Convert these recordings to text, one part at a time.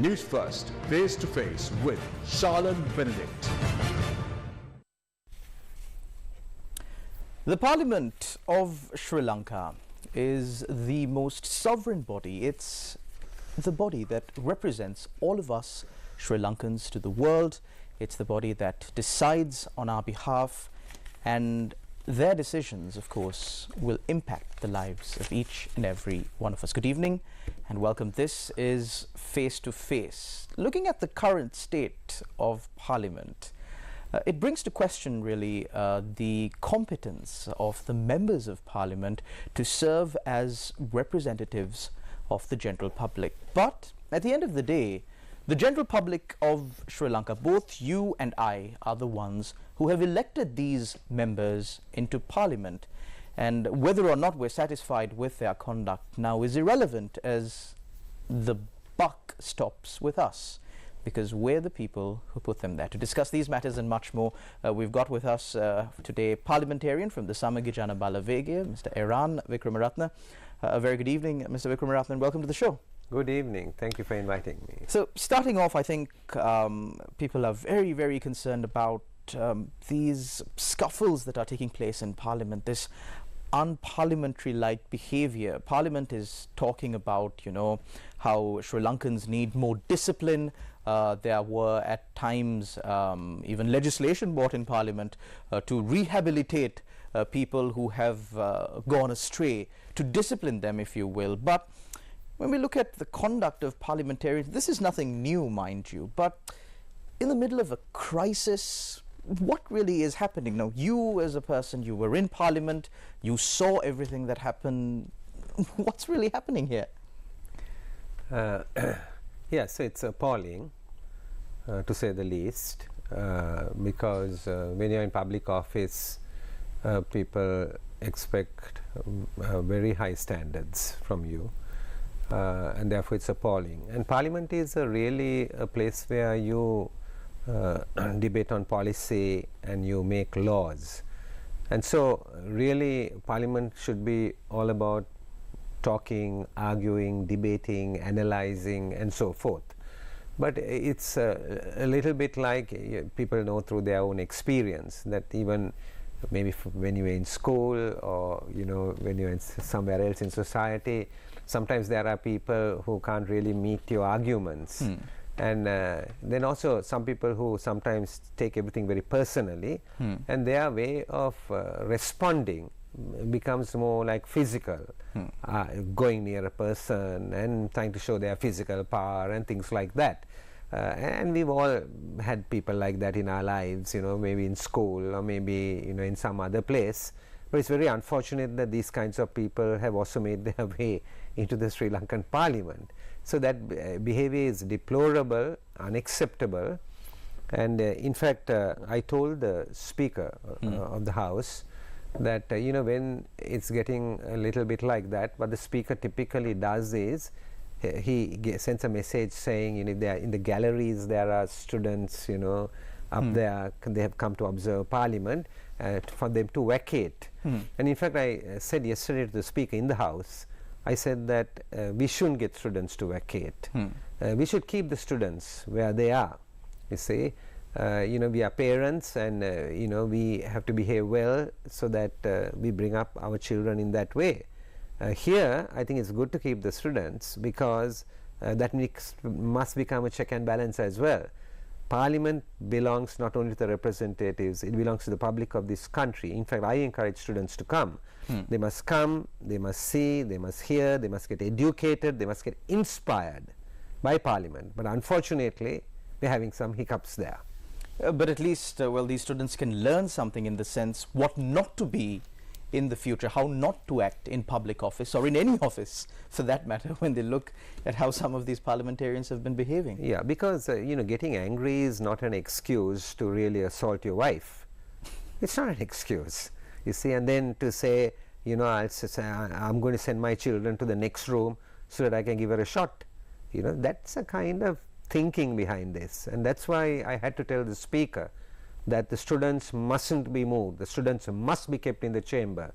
Newsfirst, face to face with Charlene Benedict. The Parliament of Sri Lanka is the most sovereign body. It's the body that represents all of us Sri Lankans to the world. It's the body that decides on our behalf, and their decisions, of course, will impact the lives of each and every one of us. Good evening and welcome. This is Face to Face. Looking at the current state of Parliament, it brings to question really the competence of the members of Parliament to serve as representatives of the general public. But at the end of the day, the general public of Sri Lanka, both you and I, are the ones who have elected these members into Parliament. And whether or not we're satisfied with their conduct now is irrelevant, as the buck stops with us, because we're the people who put them there. To discuss these matters and much more, we've got with us today parliamentarian from the Samagijana Balavegaya, Mr. Eran Wickramaratne. A very good evening, Mr. Wickramaratne, and welcome to the show. Good evening. Thank you for inviting me. So, starting off, I think people are very, very concerned about these scuffles that are taking place in Parliament, this unparliamentary-like behaviour. Parliament is talking about, how Sri Lankans need more discipline. There were at times even legislation brought in Parliament to rehabilitate people who have gone astray, to discipline them, if you will. But when we look at the conduct of parliamentarians, this is nothing new, mind you, but in the middle of a crisis, what really is happening? Now, you as a person, you were in Parliament, you saw everything that happened. What's really happening here? Yeah, so it's appalling, to say the least, because when you're in public office, people expect very high standards from you. And therefore it's appalling. And Parliament is really a place where you debate on policy and you make laws. And so really Parliament should be all about talking, arguing, debating, analyzing and so forth. But it's a little bit like people know through their own experience that even maybe when you're in school or when you're in somewhere else in society, sometimes there are people who can't really meet your arguments. And then also some people who sometimes take everything very personally, and their way of responding becomes more like physical, going near a person and trying to show their physical power and things like that. And we've all had people like that in our lives, maybe in school or maybe in some other place. But it's very unfortunate that these kinds of people have also made their way into the Sri Lankan Parliament. So that behavior is deplorable, unacceptable. And in fact, I told the Speaker of the House that when it's getting a little bit like that, what the Speaker typically does is he sends a message saying, in the galleries there are students, up there, they have come to observe Parliament, for them to vacate. And in fact, I said yesterday to the Speaker in the House, I said that we shouldn't get students to vacate. We should keep the students where they are. You see, we are parents, and we have to behave well so that we bring up our children in that way. Here, I think it's good to keep the students, because that must become a check and balance as well. Parliament belongs not only to the representatives, it belongs to the public of this country. In fact, I encourage students to come. They must come, they must see, they must hear, they must get educated, they must get inspired by Parliament. But unfortunately, we're having some hiccups there. But at least, these students can learn something in the sense what not to be in the future, how not to act in public office or in any office for that matter, when they look at how some of these parliamentarians have been behaving. Yeah, because getting angry is not an excuse to really assault your wife. It's not an excuse, you see. And then to say, I'm going to send my children to the next room so that I can give her a shot. That's a kind of thinking behind this. And that's why I had to tell the Speaker that the students mustn't be moved. The students must be kept in the chamber.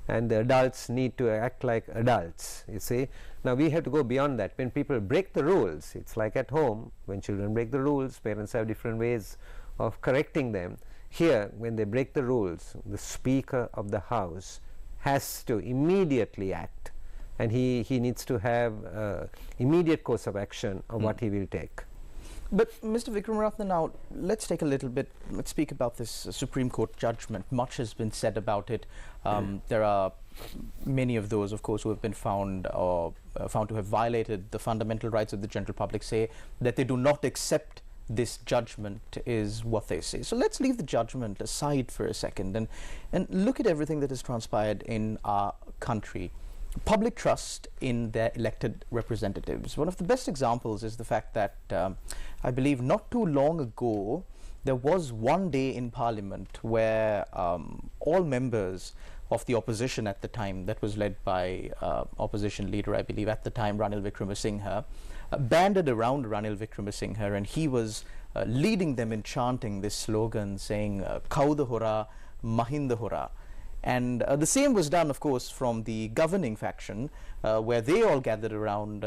and the adults need to act like adults, you see. Now we have to go beyond that. When people break the rules, it's like at home, when children break the rules, parents have different ways of correcting them. Here, when they break the rules, the Speaker of the House has to immediately act, and he needs to have immediate course of action of what he will take. But Mr. Wickramaratne, now let's speak about this Supreme Court judgment. Much has been said about it. There are many of those, of course, who have been found to have violated the fundamental rights of the general public, say that they do not accept this judgment, is what they say. So let's leave the judgment aside for a second and look at everything that has transpired in our country. Public trust in their elected representatives. One of the best examples is the fact that I believe not too long ago there was one day in Parliament where all members of the opposition at the time, that was led by opposition leader, I believe at the time, Ranil Wickramaratne, banded around Ranil Wickramaratne, and he was leading them in chanting this slogan saying Kauda Hora, Mahinda Hora. And the same was done, of course, from the governing faction, where they all gathered around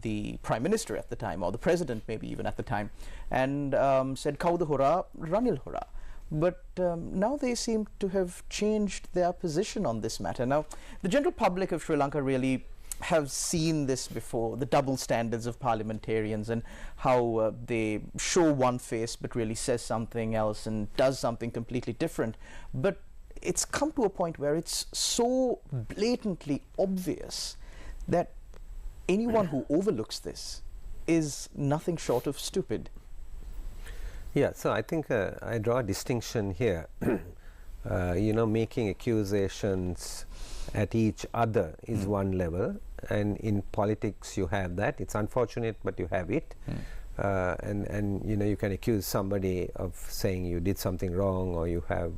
the Prime Minister at the time, or the President maybe even at the time, and said, Kauda Hora, Ranil Hora. But now they seem to have changed their position on this matter. Now, the general public of Sri Lanka really have seen this before, the double standards of parliamentarians and how they show one face but really says something else and does something completely different. But it's come to a point where it's so blatantly obvious that anyone who overlooks this is nothing short of stupid. Yeah, so I think I draw a distinction here. Making accusations at each other is one level, and in politics you have that. It's unfortunate, but you have it. And you can accuse somebody of saying you did something wrong, or you have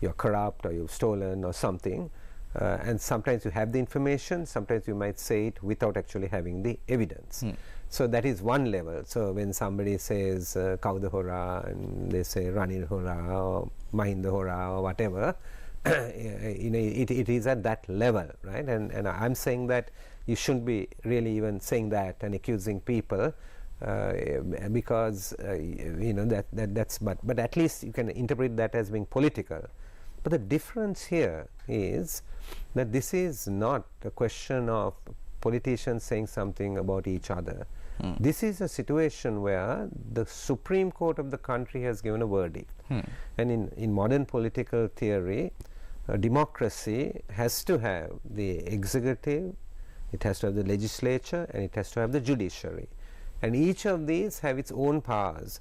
you're corrupt, or you've stolen or something, and sometimes you have the information, sometimes you might say it without actually having the evidence. So that is one level. So when somebody says Kauda Hora and they say Ranil Hora or Mahinda Hora or whatever, it is at that level, right? And I'm saying that you shouldn't be really even saying that and accusing people, because that's but at least you can interpret that as being political. But the difference here is that this is not a question of politicians saying something about each other. This is a situation where the Supreme Court of the country has given a verdict. And in modern political theory, democracy has to have the executive, it has to have the legislature, and it has to have the judiciary. And each of these have its own powers.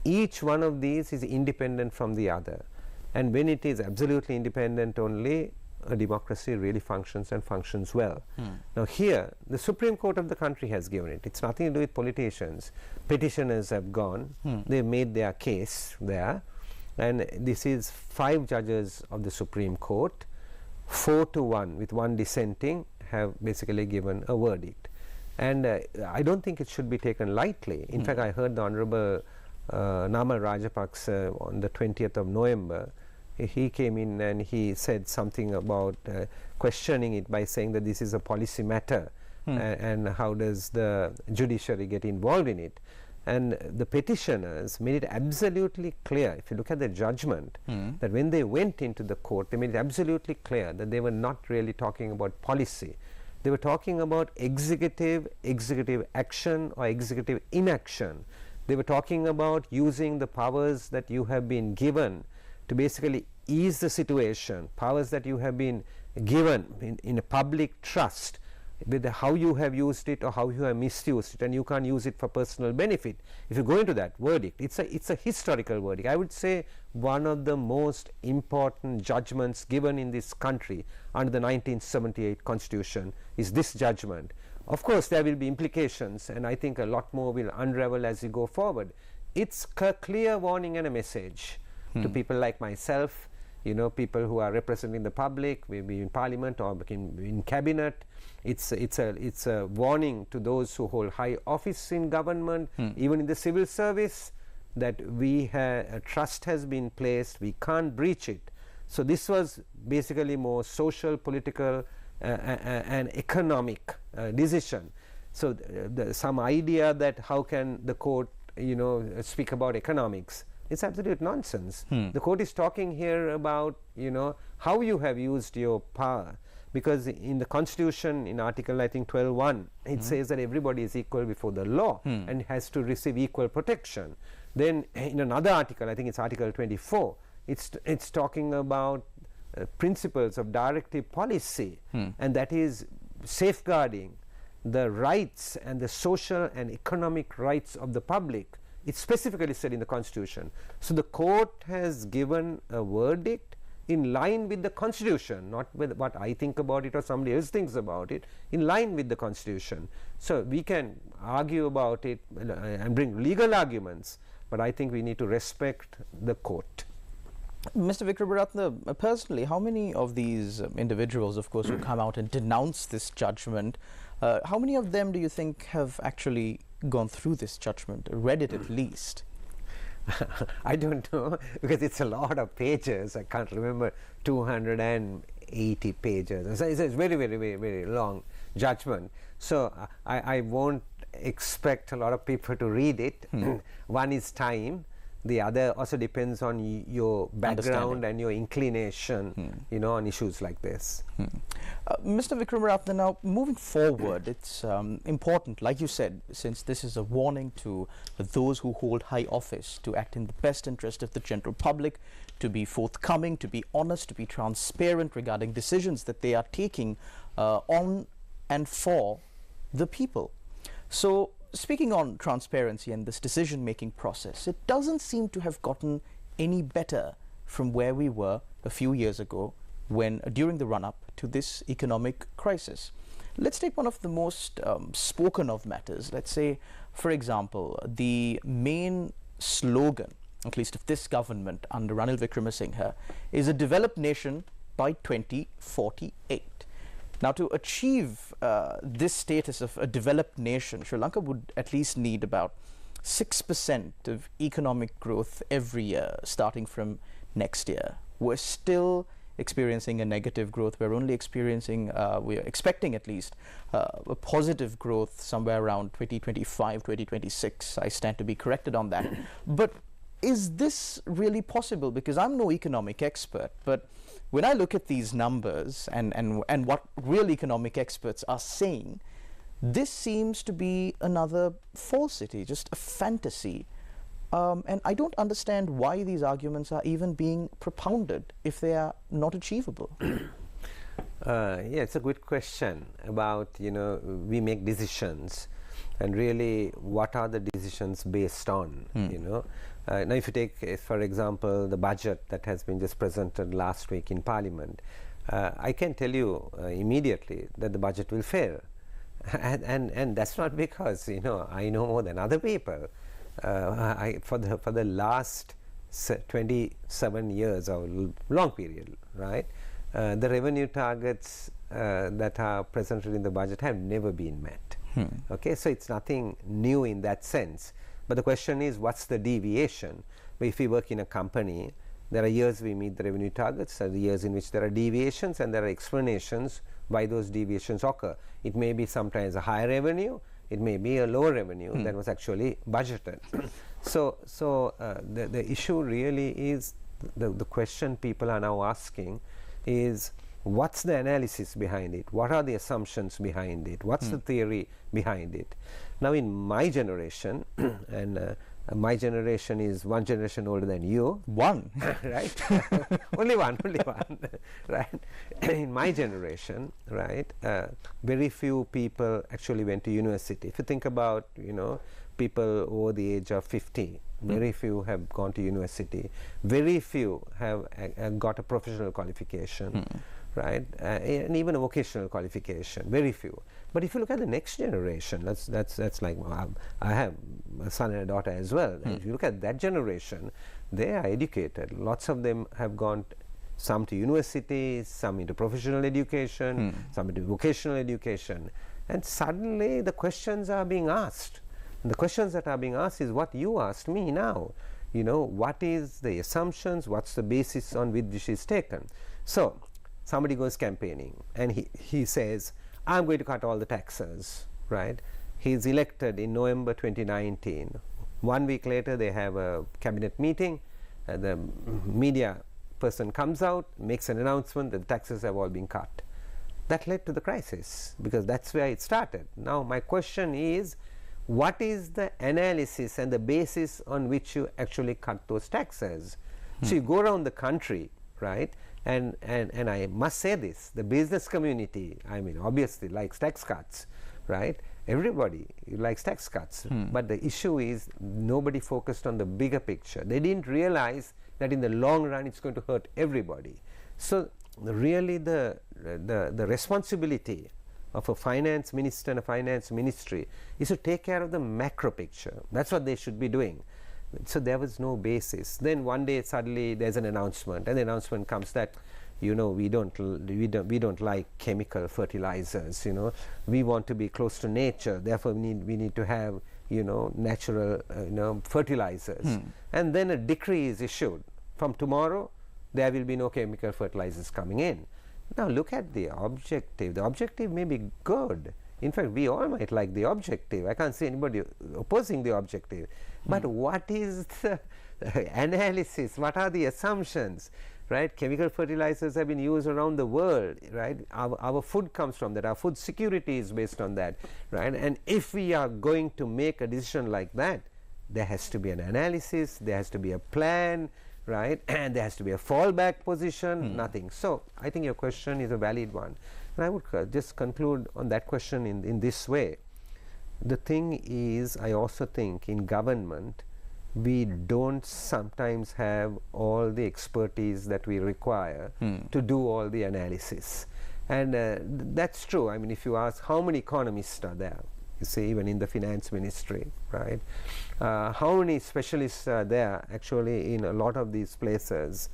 Each one of these is independent from the other. And when it is absolutely independent only, a democracy really functions and functions well. Now here, the Supreme Court of the country has given it. It's nothing to do with politicians. Petitioners have gone, they've made their case there, and this is 5 judges of the Supreme Court, 4-1 with 1 dissenting, have basically given a verdict. And I don't think it should be taken lightly. In fact, I heard the Honorable Namal Rajapaksa on the 20th of November. He came in and he said something about questioning it by saying that this is a policy matter, and how does the judiciary get involved in it. And the petitioners made it absolutely clear, if you look at the judgment, that when they went into the court, they made it absolutely clear that they were not really talking about policy. They were talking about executive action or executive inaction. They were talking about using the powers that you have been given to basically ease the situation, powers that you have been given in a public trust, with how you have used it or how you have misused it, and you can't use it for personal benefit. If you go into that verdict, it's a historical verdict. I would say one of the most important judgments given in this country under the 1978 Constitution is this judgment. Of course, there will be implications, and I think a lot more will unravel as we go forward. It's a clear warning and a message to people like myself, people who are representing the public, maybe in Parliament or in Cabinet. It's a warning to those who hold high office in government, even in the civil service, that trust has been placed, we can't breach it. So this was basically more social, political, and economic decision. So some idea that how can the court, speak about economics, it's absolute nonsense. The court is talking here about, how you have used your power. Because in the Constitution, in Article, I think, 12.1, it says that everybody is equal before the law and has to receive equal protection. Then in another article, I think it's Article 24, it's talking about principles of directive policy, and that is safeguarding the rights and the social and economic rights of the public. It's specifically said in the Constitution. So the court has given a verdict in line with the Constitution, not with what I think about it or somebody else thinks about it, in line with the Constitution. So we can argue about it and bring legal arguments, but I think we need to respect the court. Mr. Wickramaratne, personally, how many of these individuals, of course, who come out and denounce this judgment, how many of them do you think have actually gone through this judgment, read it at least? I don't know, because it's a lot of pages. I can't remember, 280 pages. It's a very, very, very, very long judgment. So I won't expect a lot of people to read it. One is time. The other also depends on your background and your inclination, on issues like this. Mr. Wickramaratne, now moving forward, it's important, like you said, since this is a warning to those who hold high office, to act in the best interest of the general public, to be forthcoming, to be honest, to be transparent regarding decisions that they are taking on and for the people. So, speaking on transparency and this decision-making process, it doesn't seem to have gotten any better from where we were a few years ago when, during the run-up to this economic crisis. Let's take one of the most spoken of matters. Let's say, for example, the main slogan, at least of this government under Ranil Wickremesinghe, is a developed nation by 2048. Now, to achieve this status of a developed nation, Sri Lanka would at least need about 6% of economic growth every year, starting from next year. We're still experiencing a negative growth. We're only experiencing, we're expecting at least, a positive growth somewhere around 2025, 2026. I stand to be corrected on that. But is this really possible? Because I'm no economic expert, but when I look at these numbers and what real economic experts are saying, this seems to be another falsity, just a fantasy. And I don't understand why these arguments are even being propounded if they are not achievable. Yeah, it's a good question about, we make decisions, and really what are the decisions based on, Now if you take, for example, the budget that has been just presented last week in Parliament, I can tell you immediately that the budget will fail. And that's not because, I know more than other people. For the last 27 years or long period, right, the revenue targets that are presented in the budget have never been met. Okay, so it's nothing new in that sense. But the question is, what's the deviation? But if we work in a company, there are years we meet the revenue targets, there are years in which there are deviations, and there are explanations why those deviations occur. It may be sometimes a higher revenue, it may be a lower revenue than was actually budgeted. So the issue really is, the question people are now asking is, what's the analysis behind it? What are the assumptions behind it? What's the theory behind it? Now in my generation, and my generation is one generation older than you. One? Right? only one, right? In my generation, right, very few people actually went to university. If you think about, people over the age of 50, very few have gone to university. Very few have got a professional qualification. Right, and even a vocational qualification, very few. But if you look at the next generation, that's like, I have a son and a daughter as well. And if you look at that generation, they are educated. Lots of them have gone, some to university, some into professional education, some into vocational education. And suddenly the questions are being asked. And the questions that are being asked is what you asked me now. what is the assumptions, what's the basis on which this is taken. So somebody goes campaigning and he says, I'm going to cut all the taxes, right? He's elected in November 2019. 1 week later, they have a cabinet meeting. The media person comes out, makes an announcement that the taxes have all been cut. That led to the crisis because that's where it started. Now, my question is, what is the analysis and the basis on which you actually cut those taxes? So you go around the country, right? And I must say this, the business community, I mean, obviously likes tax cuts, right? Everybody likes tax cuts. But the issue is nobody focused on the bigger picture. They didn't realize that in the long run it's going to hurt everybody. So really the responsibility of a finance minister and a finance ministry is to take care of the macro picture. That's what they should be doing. So there was no basis. Then one day suddenly there's an announcement, and the announcement comes that we don't like chemical fertilizers. We want to be close to nature. Therefore, we need to have natural fertilizers. And then a decree is issued. From tomorrow, there will be no chemical fertilizers coming in. Now look at the objective. The objective may be good. In fact, we all might like the objective. I can't see anybody opposing the objective. But what is the analysis? What are the assumptions? Right? Chemical fertilizers have been used around the world, right? Our food comes from that. Our food security is based on that, right? And if we are going to make a decision like that, there has to be an analysis, there has to be a plan, right? And there has to be a fallback position, nothing. So I think your question is a valid one. And I would just conclude on that question in this way. The thing is, I also think in government, we don't sometimes have all the expertise that we require to do all the analysis. And that's true. I mean, if you ask how many economists are there, you see, even in the finance ministry, right? How many specialists are there actually in a lot of these places?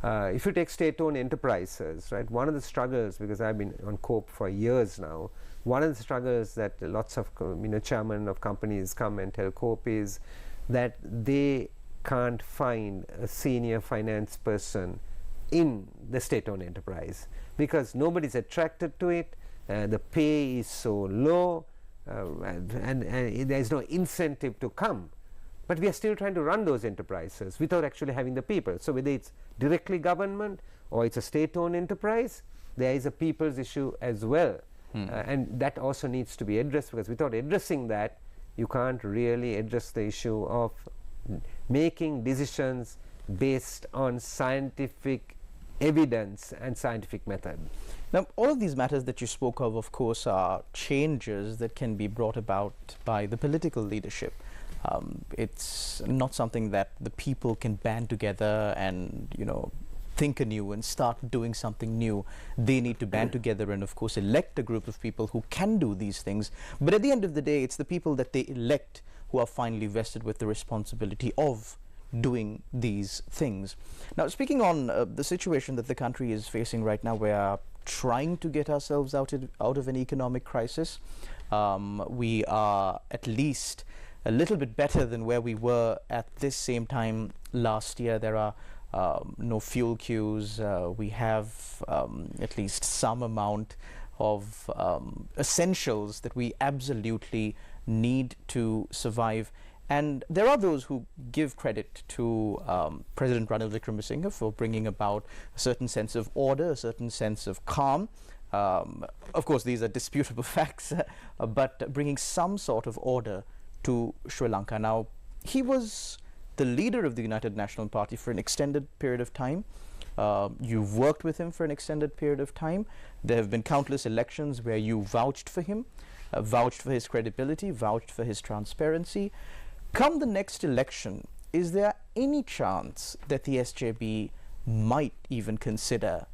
If you take state-owned enterprises, right, one of the struggles, because I've been on COPE for years now, one of the struggles that lots of chairmen of companies come and tell COPE is that they can't find a senior finance person in the state-owned enterprise because nobody's attracted to it, the pay is so low, and there's no incentive to come. But we are still trying to run those enterprises without actually having the people. So whether it's directly government or it's a state-owned enterprise, there is a people's issue as well. And that also needs to be addressed, because without addressing that, you can't really address the issue of making decisions based on scientific evidence and scientific method. Now, all of these matters that you spoke of course, are changes that can be brought about by the political leadership. It's not something that the people can band together and, think anew and start doing something new. They need to band together and, of course, elect a group of people who can do these things. But at the end of the day, it's the people that they elect who are finally vested with the responsibility of doing these things. Now, speaking on the situation that the country is facing right now, we are trying to get ourselves out of an economic crisis. We are at least a little bit better than where we were at this same time last year. There are no fuel queues. We have at least some amount of essentials that we absolutely need to survive. And there are those who give credit to President Ranil Wickramaratne for bringing about a certain sense of order, a certain sense of calm. Of course, these are disputable facts, but bringing some sort of order to Sri Lanka. Now, he was the leader of the United National Party for an extended period of time. You've worked with him for an extended period of time. There have been countless elections where you vouched for him, vouched for his credibility, vouched for his transparency. Come the next election, is there any chance that the SJB might even consider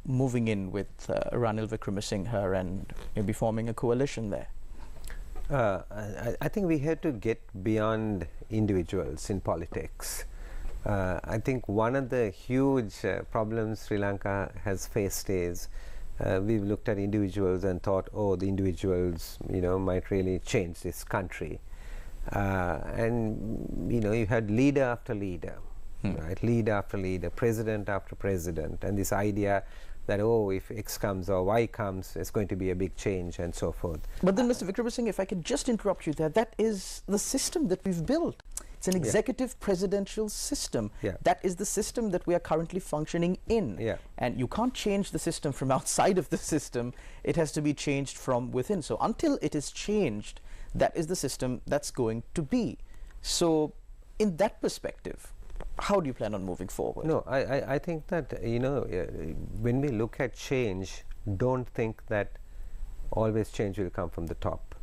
moving in with Ranil Wickramaratne and maybe forming a coalition there? I think we had to get beyond individuals in politics. I think one of the huge problems Sri Lanka has faced is we've looked at individuals and thought, oh, the individuals, might really change this country. And you had leader after leader, right? Leader after leader, president after president, and this idea that, oh, if X comes or Y comes, it's going to be a big change and so forth. But then, Mr. Wickramaratne, if I could just interrupt you there, that is the system that we've built. It's an executive presidential system. That is the system that we are currently functioning in. And you can't change the system from outside of the system. It has to be changed from within. So until it is changed, that is the system that's going to be. So in that perspective, how do you plan on moving forward? No, I think that, when we look at change, don't think that always change will come from the top.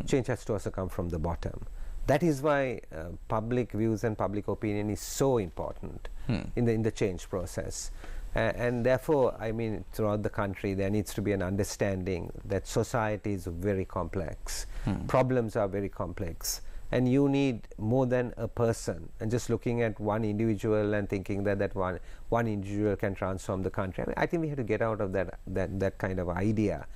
Change has to also come from the bottom. That is why public views and public opinion is so important in the change process. And therefore, I mean, throughout the country, there needs to be an understanding that society is very complex. Problems are very complex. And you need more than a person. And just looking at one individual and thinking that one individual can transform the country, I mean, I think we have to get out of that kind of idea.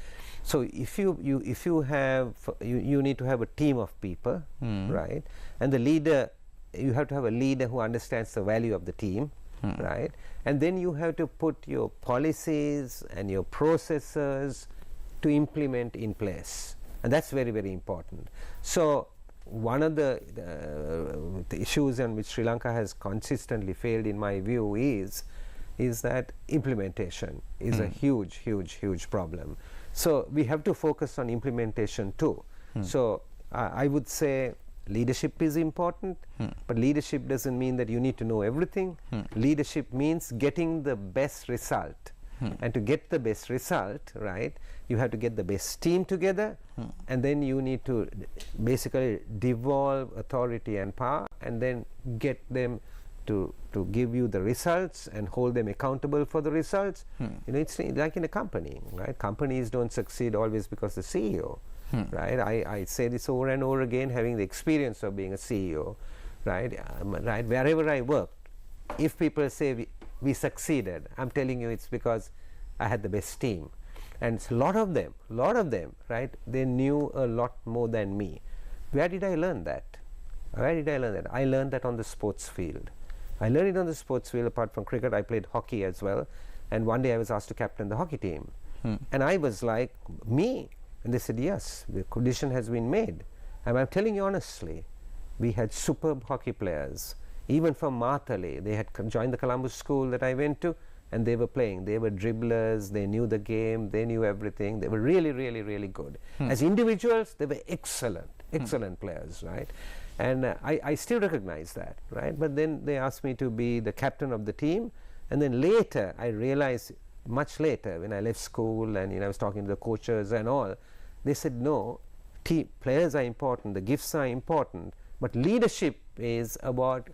So if you need to have a team of people, right? And the leader, you have to have a leader who understands the value of the team, right? And then you have to put your policies and your processes to implement in place, and that's very, very important. So one of the issues on which Sri Lanka has consistently failed, in my view, is that implementation is a huge problem. So we have to focus on implementation too. So I would say leadership is important, but leadership doesn't mean that you need to know everything. Leadership means getting the best result. And to get the best result, right, you have to get the best team together, and then you need to basically devolve authority and power, and then get them to give you the results and hold them accountable for the results. It's like in a company, right? Companies don't succeed always because the CEO, right? I say this over and over again, having the experience of being a CEO, right? Right, wherever I worked, if people say we succeeded, I'm telling you it's because I had the best team. And a lot of them, right, they knew a lot more than me. Where did I learn that? I learned that on the sports field. I learned it on the sports field. Apart from cricket, I played hockey as well. And one day I was asked to captain the hockey team. And I was like, me? And they said, yes, the condition has been made. And I'm telling you honestly, we had superb hockey players. Even from Matale, they had joined the Columbus school that I went to, and they were playing. They were dribblers, they knew the game, they knew everything. They were really, really, really good. As individuals, they were excellent players, right? And I still recognize that, right? But then they asked me to be the captain of the team, and then later, I realized, much later, when I left school and I was talking to the coaches and all, they said, no, players are important, the gifts are important, but leadership is about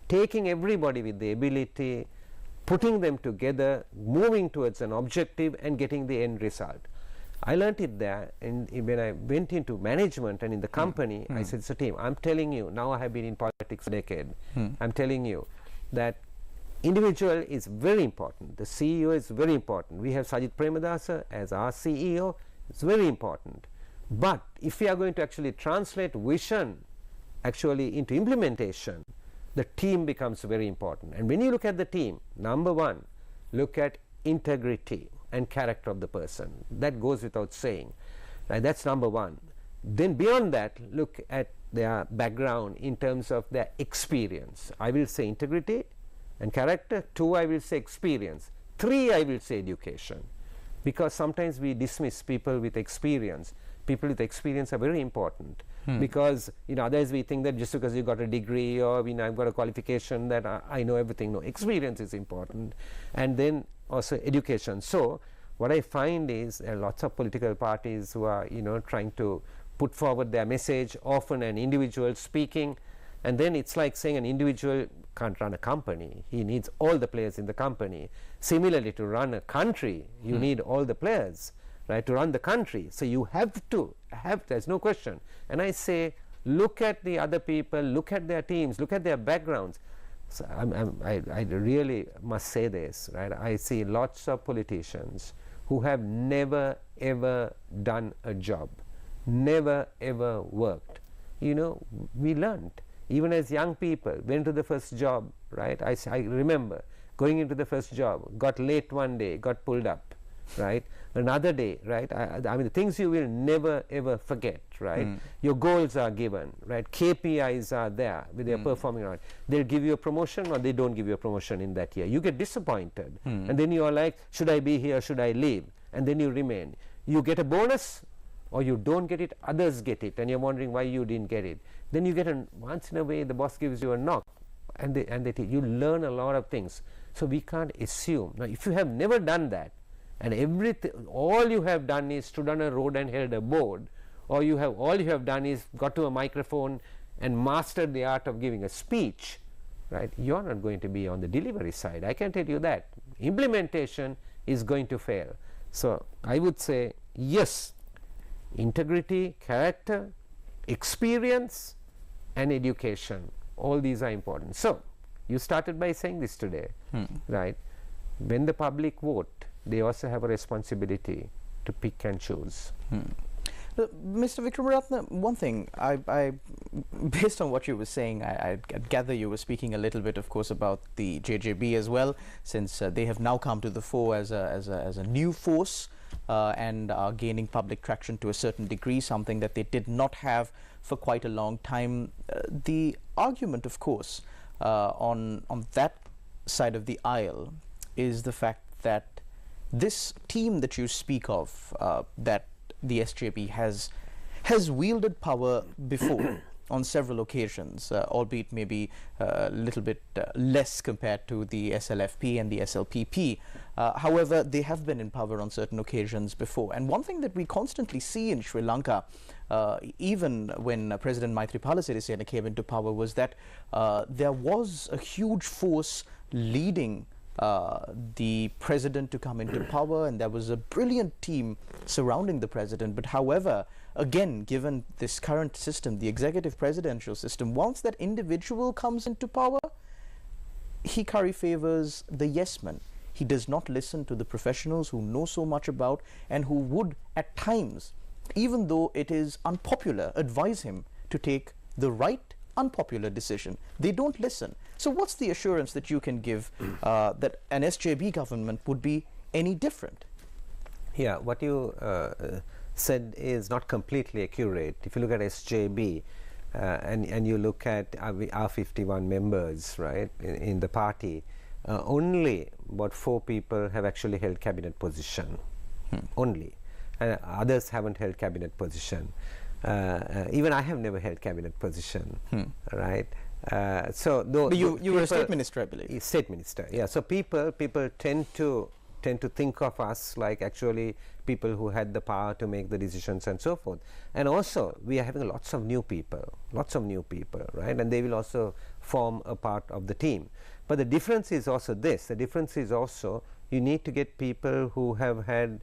taking everybody with the ability, putting them together, moving towards an objective, and getting the end result. I learned it there, and when I went into management and in the company, I said, it's a team. I'm telling you, now I have been in politics for a decade, I'm telling you that individual is very important. The CEO is very important. We have Sajith Premadasa as our CEO. It's very important. But if we are going to actually translate vision actually into implementation, the team becomes very important. And when you look at the team, number one, look at integrity and character of the person. That goes without saying. Right? That's number one. Then beyond that, look at their background in terms of their experience. I will say integrity and character. 2, I will say experience. 3, I will say education. Because sometimes we dismiss people with experience. People with experience are very important. Because others we think that just because you got a degree or I've got a qualification that I know everything. No, experience is important, and then also education. So what I find is there are lots of political parties who are trying to put forward their message, often an individual speaking, and then it's like saying an individual can't run a company. He needs all the players in the company. Similarly, to run a country, you need all the players. Right, to run the country. So you have to there's no question. And I say, look at the other people, look at their teams, look at their backgrounds. So I really must say this, right? I see lots of politicians who have never ever done a job, never ever worked, we learned. Even as young people, went to the first job, right? I remember going into the first job, got late one day, got pulled up, right? Another day, right? I mean, the things you will never ever forget, right? Your goals are given, right? KPIs are there, where they are performing on. They'll give you a promotion or they don't give you a promotion in that year. You get disappointed, and then you are like, should I be here? Should I leave? And then you remain. You get a bonus, or you don't get it, others get it, and you're wondering why you didn't get it. Then you get once in a way, the boss gives you a knock, and you learn a lot of things. So we can't assume. Now, if you have never done that, and all you have done is stood on a road and held a board, or all you have done is got to a microphone and mastered the art of giving a speech, right? You're not going to be on the delivery side. I can tell you that. Implementation is going to fail. So I would say, yes, integrity, character, experience, and education, all these are important. So you started by saying this today, right? When the public vote, they also have a responsibility to pick and choose. Mr. Wickramaratne, one thing, I based on what you were saying, I gather you were speaking a little bit, of course, about the JJB as well, since they have now come to the fore as a new force and are gaining public traction to a certain degree, something that they did not have for quite a long time. The argument, of course, on that side of the aisle is the fact that this team that you speak of, that the SJB has wielded power before on several occasions, albeit maybe a little bit less compared to the SLFP and the SLPP. However, they have been in power on certain occasions before. And one thing that we constantly see in Sri Lanka, even when President Maithripala Sirisena came into power, was that there was a huge force leading the president to come into power, and there was a brilliant team surrounding the president. But however, again, given this current system, the executive presidential system, once that individual comes into power, he curry favors the yes men. He does not listen to the professionals who know so much about and who would at times, even though it is unpopular, advise him to take the right unpopular decision. They don't listen. So what's the assurance that you can give that an SJB government would be any different? Yeah, what you said is not completely accurate. If you look at SJB and you look at our 51 members, right, in the party, only about 4 people have actually held cabinet position. Only. And others haven't held cabinet position. Even I have never held cabinet position, right? So but you were a state minister, I believe. State minister, yeah. So people tend to think of us like actually people who had the power to make the decisions and so forth. And also we are having lots of new people, right? And they will also form a part of the team. But the difference is also this. The difference is also you need to get people who have had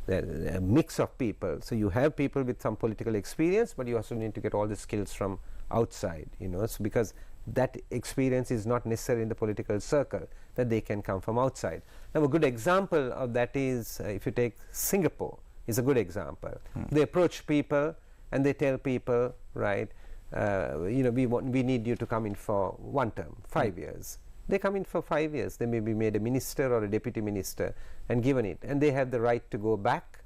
a mix of people. So you have people with some political experience, but you also need to get all the skills from outside, so because that experience is not necessary in the political circle, that they can come from outside. Now a good example of that is if you take Singapore, is a good example. They approach people and they tell people, right, we need you to come in for one term, 5 years. They come in for 5 years. They may be made a minister or a deputy minister and given it, and they have the right to go back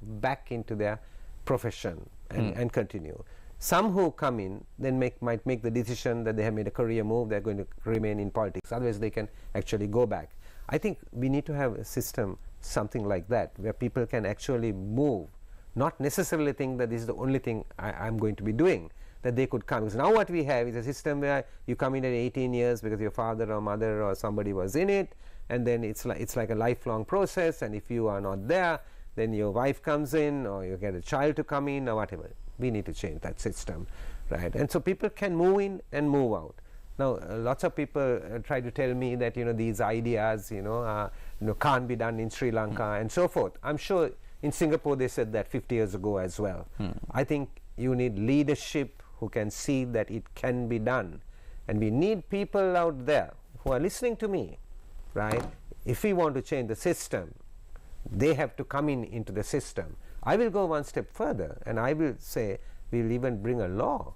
into their profession and continue. Some who come in then might make the decision that they have made a career move, they're going to remain in politics. Otherwise they can actually go back. I think we need to have a system, something like that, where people can actually move, not necessarily think that this is the only thing I'm going to be doing, that they could come. Because now what we have is a system where you come in at 18 years because your father or mother or somebody was in it, and then it's like a lifelong process, and if you are not there, then your wife comes in, or you get a child to come in, or whatever. We need to change that system, right? And so people can move in and move out. Now lots of people try to tell me that these ideas can't be done in Sri Lanka and so forth. I'm sure in Singapore they said that 50 years ago as well. I think you need leadership who can see that it can be done, and we need people out there who are listening to me, right? If we want to change the system, they have to come into the system. I will go one step further, and I will say we'll even bring a law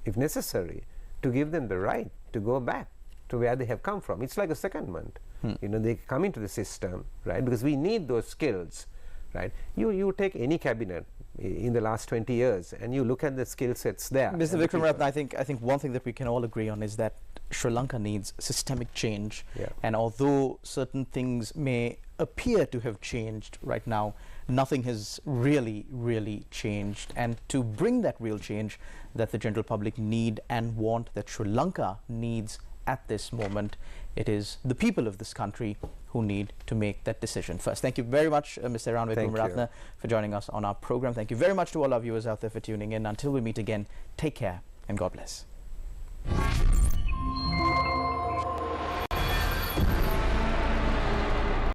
if necessary, to give them the right to go back to where they have come from. It's like a secondment. You know, they come into the system, right? Because we need those skills, right? You take any cabinet in the last 20 years and you look at the skill sets there. Mr. Wickramaratne, I think one thing that we can all agree on is that Sri Lanka needs systemic change. Yeah. And although certain things may appear to have changed right now, nothing has really changed. And to bring that real change that the general public need and want, that Sri Lanka needs at this moment, it is the people of this country who need to make that decision first. Thank you very much, Mr. Eran Wickramaratne, for joining us on our program. Thank you very much to all our viewers out there for tuning in. Until we meet again, take care and God bless.